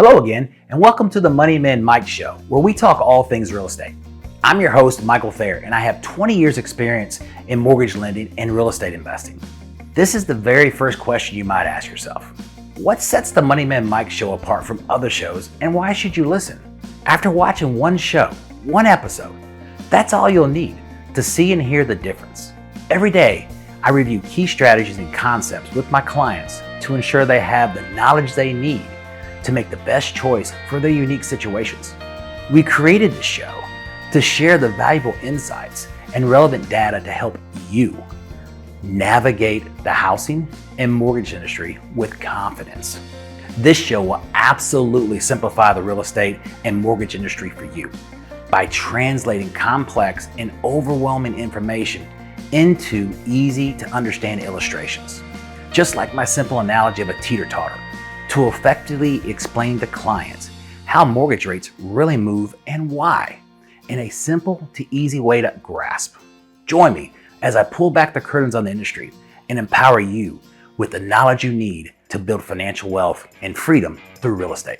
Hello again, and welcome to the Money Men Mike Show, where we talk all things real estate. I'm your host, Michael Thayer, and I have 20 years experience in mortgage lending and real estate investing. This is the very first question you might ask yourself. What sets the Money Men Mike Show apart from other shows, and why should you listen? After watching one show, one episode, that's all you'll need to see and hear the difference. Every day, I review key strategies and concepts with my clients to ensure they have the knowledge they need to make the best choice for their unique situations. We created this show to share the valuable insights and relevant data to help you navigate the housing and mortgage industry with confidence. This show will absolutely simplify the real estate and mortgage industry for you by translating complex and overwhelming information into easy to understand illustrations. Just like my simple analogy of a teeter-totter, to effectively explain to clients how mortgage rates really move and why in a simple to easy way to grasp. Join me as I pull back the curtains on the industry and empower you with the knowledge you need to build financial wealth and freedom through real estate.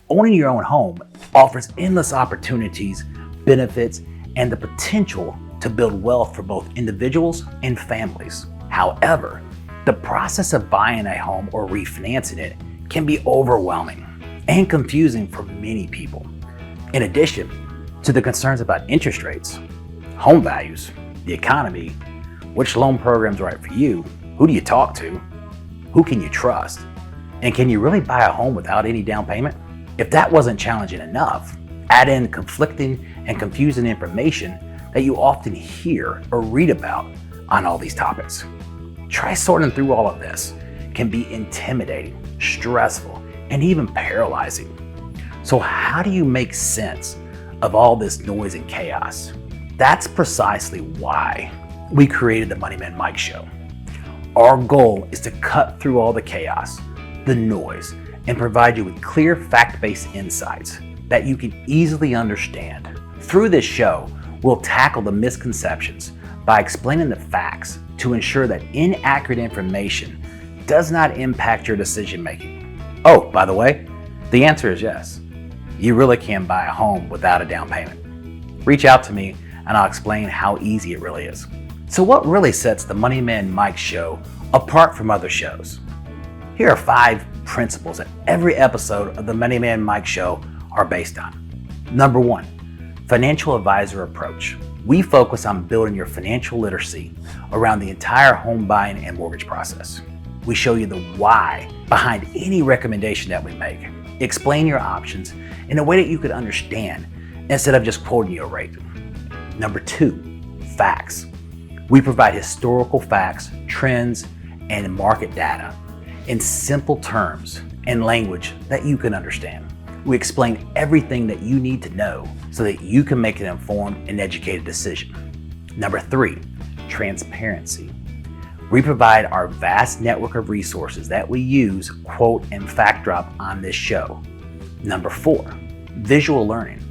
Owning your own home offers endless opportunities, benefits, and the potential to build wealth for both individuals and families. However, the process of buying a home or refinancing it can be overwhelming and confusing for many people. In addition to the concerns about interest rates, home values, the economy, which loan program's right for you, who do you talk to, who can you trust, and can you really buy a home without any down payment? If that wasn't challenging enough, add in conflicting and confusing information that you often hear or read about on all these topics. Try sorting through all of this. It can be intimidating, stressful, and even paralyzing. So how do you make sense of all this noise and chaos? That's precisely why we created the Money Men Mike Show. Our goal is to cut through all the chaos, the noise, and provide you with clear fact-based insights that you can easily understand. Through this show, we'll tackle the misconceptions by explaining the facts to ensure that inaccurate information does not impact your decision-making. Oh, by the way, the answer is yes. You really can buy a home without a down payment. Reach out to me and I'll explain how easy it really is. So what really sets the Money Men Mike Show apart from other shows? Here are 5 principles that every episode of the Money Man Mike Show are based on. Number 1, financial advisor approach. We focus on building your financial literacy around the entire home buying and mortgage process. We show you the why behind any recommendation that we make. Explain your options in a way that you could understand instead of just quoting you a rate. Number 2, facts. We provide historical facts, trends, and market data in simple terms and language that you can understand. We explain everything that you need to know so that you can make an informed and educated decision. Number 3, transparency. We provide our vast network of resources that we use, quote, and fact drop on this show. Number 4, visual learning.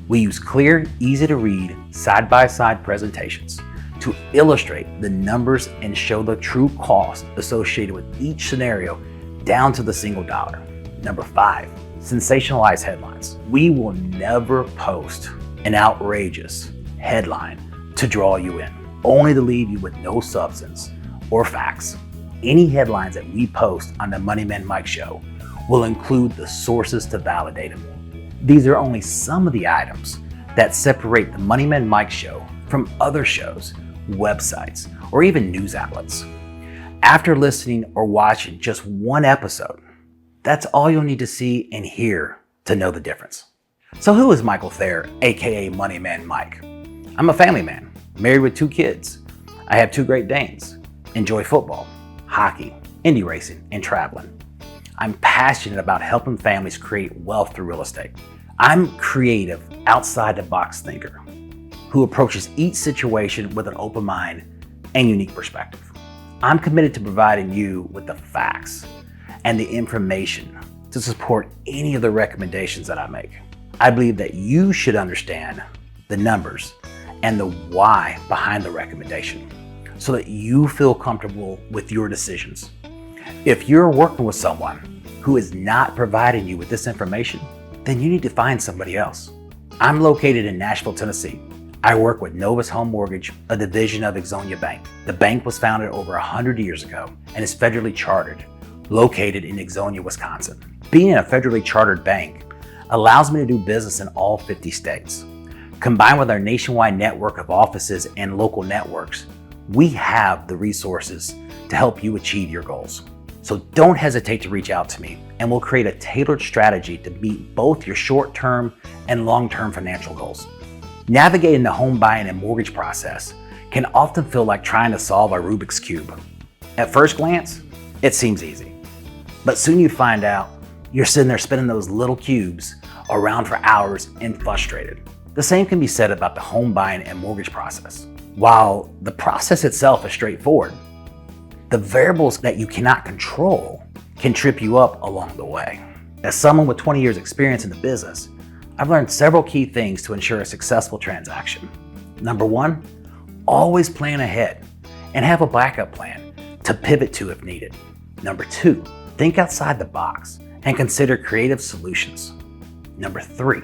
We use clear, easy to read, side-by-side presentations to illustrate the numbers and show the true cost associated with each scenario down to the single dollar. Number 5, sensationalized headlines. We will never post an outrageous headline to draw you in, only to leave you with no substance or facts. Any headlines that we post on the Money Men Mike Show will include the sources to validate them. These are only some of the items that separate the Money Men Mike Show from other shows, websites, or even news outlets. After listening or watching just one episode, that's all you'll need to see and hear to know the difference. So who is Michael Thayer, aka Money Man Mike? I'm a family man, married with 2 kids. I have 2 Great Danes, enjoy football, hockey, indie racing, and traveling. I'm passionate about helping families create wealth through real estate. I'm creative, outside the box thinker who approaches each situation with an open mind and unique perspective. I'm committed to providing you with the facts and the information to support any of the recommendations that I make. I believe that you should understand the numbers and the why behind the recommendation so that you feel comfortable with your decisions. If you're working with someone who is not providing you with this information, then you need to find somebody else. I'm located in Nashville, Tennessee. I work with Novus Home Mortgage, a division of Exonia Bank. The bank was founded over 100 years ago and is federally chartered, located in Exonia, Wisconsin. Being a federally chartered bank allows me to do business in all 50 states. Combined with our nationwide network of offices and local networks, we have the resources to help you achieve your goals. So don't hesitate to reach out to me, and we'll create a tailored strategy to meet both your short-term and long-term financial goals. Navigating the home buying and mortgage process can often feel like trying to solve a Rubik's Cube. At first glance, it seems easy, but soon you find out you're sitting there spinning those little cubes around for hours and frustrated. The same can be said about the home buying and mortgage process. While the process itself is straightforward, the variables that you cannot control can trip you up along the way. As someone with 20 years experience in the business, I've learned several key things to ensure a successful transaction. Number one, always plan ahead and have a backup plan to pivot to if needed. Number two, think outside the box and consider creative solutions. Number three,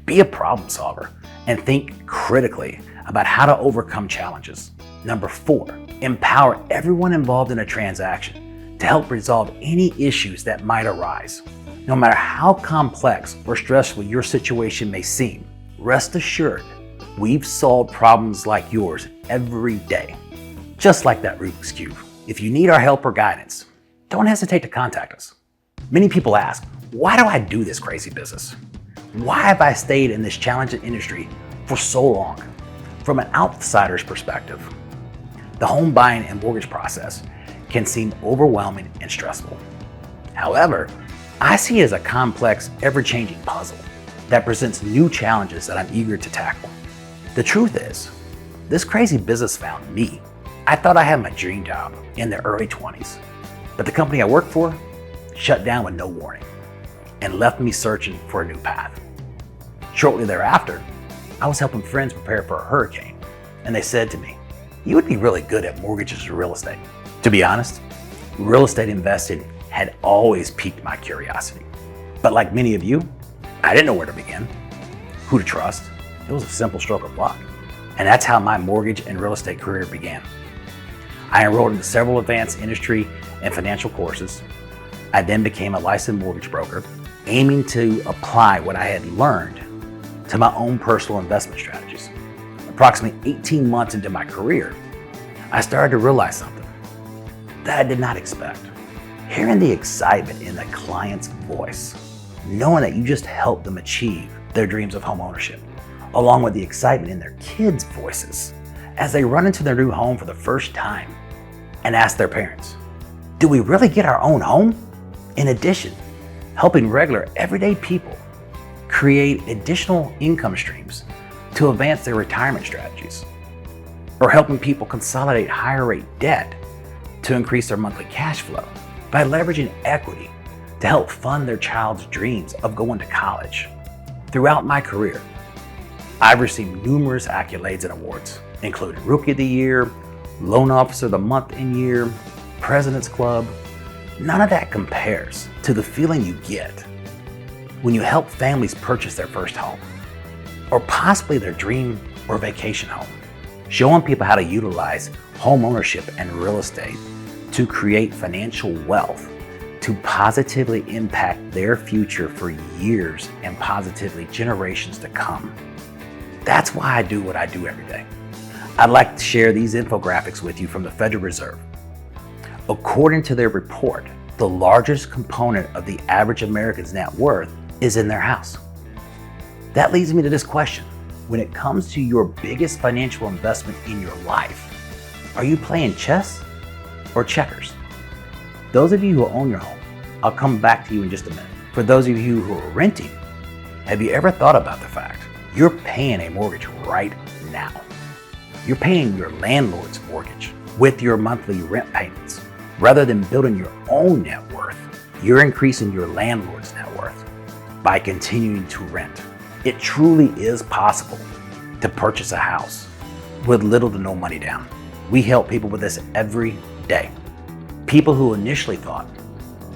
be a problem solver and think critically about how to overcome challenges. Number four, empower everyone involved in a transaction to help resolve any issues that might arise. No matter how complex or stressful your situation may seem, rest assured, we've solved problems like yours every day. Just like that Rubik's Cube. If you need our help or guidance, don't hesitate to contact us. Many people ask, why do I do this crazy business? Why have I stayed in this challenging industry for so long? From an outsider's perspective, the home buying and mortgage process can seem overwhelming and stressful. However, I see it as a complex, ever-changing puzzle that presents new challenges that I'm eager to tackle. The truth is, this crazy business found me. I thought I had my dream job in the early 20s, but the company I worked for shut down with no warning and left me searching for a new path. Shortly thereafter, I was helping friends prepare for a hurricane, and they said to me, "You would be really good at mortgages or real estate." To be honest, real estate investing had always piqued my curiosity. But like many of you, I didn't know where to begin, who to trust. It was a simple stroke of luck. And that's how my mortgage and real estate career began. I enrolled into several advanced industry and financial courses. I then became a licensed mortgage broker, aiming to apply what I had learned to my own personal investment strategies. Approximately 18 months into my career, I started to realize something that I did not expect. Hearing the excitement in the client's voice, knowing that you just helped them achieve their dreams of home ownership, along with the excitement in their kids' voices as they run into their new home for the first time and ask their parents, "Do we really get our own home?" In addition, helping regular everyday people create additional income streams to advance their retirement strategies, or helping people consolidate higher rate debt to increase their monthly cash flow by leveraging equity to help fund their child's dreams of going to college. Throughout my career, I've received numerous accolades and awards, including Rookie of the Year, Loan Officer of the Month and Year, President's Club. None of that compares to the feeling you get when you help families purchase their first home, or possibly their dream or vacation home. Showing people how to utilize home ownership and real estate to create financial wealth to positively impact their future for years and positively generations to come. That's why I do what I do every day. I'd like to share these infographics with you from the Federal Reserve. According to their report, the largest component of the average American's net worth is in their house. That leads me to this question. When it comes to your biggest financial investment in your life, are you playing chess or checkers? Those of you who own your home, I'll come back to you in just a minute. For those of you who are renting, have you ever thought about the fact you're paying a mortgage right now? You're paying your landlord's mortgage with your monthly rent payments. Rather than building your own net worth, you're increasing your landlord's net worth by continuing to rent. It truly is possible to purchase a house with little to no money down. We help people with this every day. People who initially thought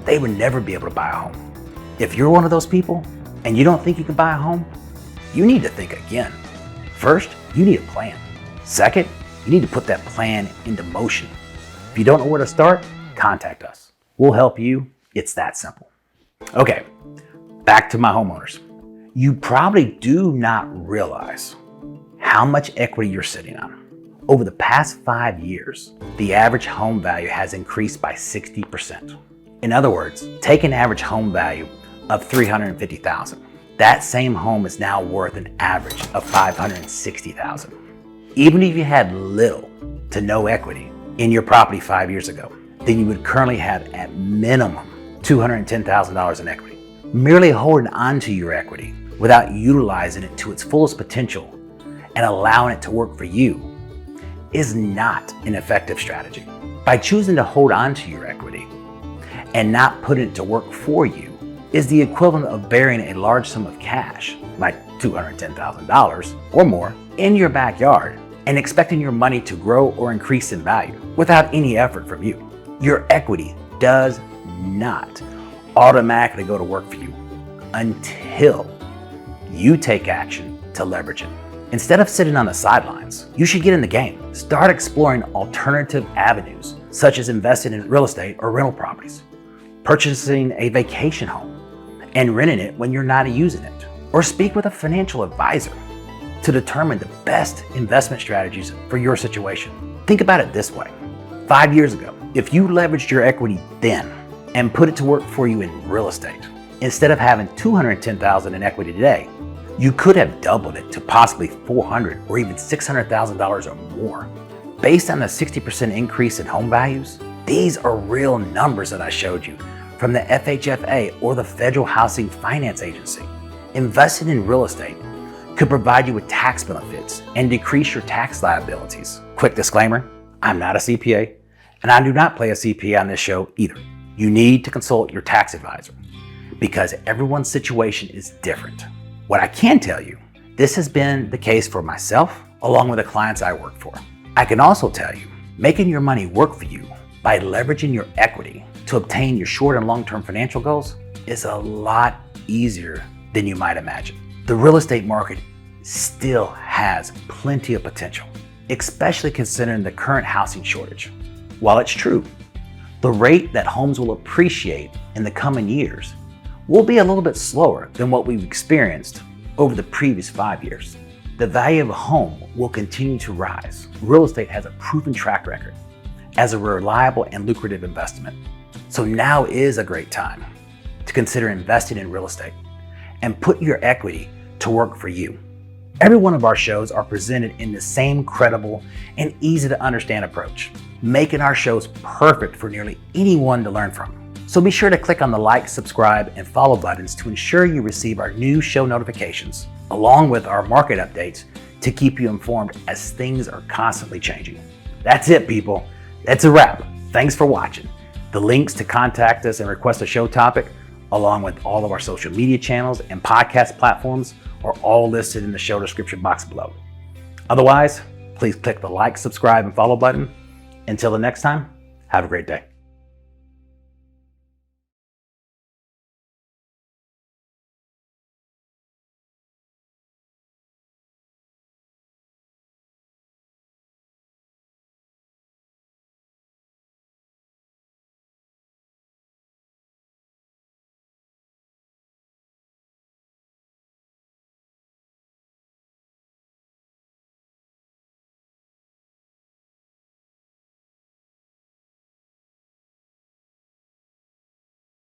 they would never be able to buy a home. If you're one of those people and you don't think you can buy a home, you need to think again. First, you need a plan. Second, you need to put that plan into motion. If you don't know where to start, contact us. We'll help you. It's that simple. Okay, back to my homeowners. You probably do not realize how much equity you're sitting on. Over the past 5 years, the average home value has increased by 60%. In other words, take an average home value of $350,000. That same home is now worth an average of $560,000. Even if you had little to no equity in your property 5 years ago, then you would currently have at minimum $210,000 in equity. Merely holding onto your equity without utilizing it to its fullest potential and allowing it to work for you is not an effective strategy. By choosing to hold on to your equity and not putting it to work for you is the equivalent of burying a large sum of cash, like $210,000 or more, in your backyard and expecting your money to grow or increase in value without any effort from you. Your equity does not automatically go to work for you until you take action to leverage it. Instead of sitting on the sidelines, you should get in the game. Start exploring alternative avenues, such as investing in real estate or rental properties, purchasing a vacation home and renting it when you're not using it, or speak with a financial advisor to determine the best investment strategies for your situation. Think about it this way. 5 years ago, if you leveraged your equity then and put it to work for you in real estate, instead of having $210,000 in equity today, you could have doubled it to possibly $400,000 or even $600,000 or more. Based on the 60% increase in home values, these are real numbers that I showed you from the FHFA or the Federal Housing Finance Agency. Investing in real estate could provide you with tax benefits and decrease your tax liabilities. Quick disclaimer, I'm not a CPA and I do not play a CPA on this show either. You need to consult your tax advisor because everyone's situation is different. What I can tell you, this has been the case for myself along with the clients I work for. I can also tell you, making your money work for you by leveraging your equity to obtain your short and long-term financial goals is a lot easier than you might imagine. The real estate market still has plenty of potential, especially considering the current housing shortage. While it's true, the rate that homes will appreciate in the coming years will be a little bit slower than what we've experienced over the previous 5 years. The value of a home will continue to rise. Real estate has a proven track record as a reliable and lucrative investment. So now is a great time to consider investing in real estate and put your equity to work for you. Every one of our shows are presented in the same credible and easy to understand approach, making our shows perfect for nearly anyone to learn from. So be sure to click on the like, subscribe, and follow buttons to ensure you receive our new show notifications, along with our market updates to keep you informed as things are constantly changing. That's it, people. That's a wrap. Thanks for watching. The links to contact us and request a show topic, along with all of our social media channels and podcast platforms, are all listed in the show description box below. Otherwise, please click the like, subscribe, and follow button. Until the next time, have a great day.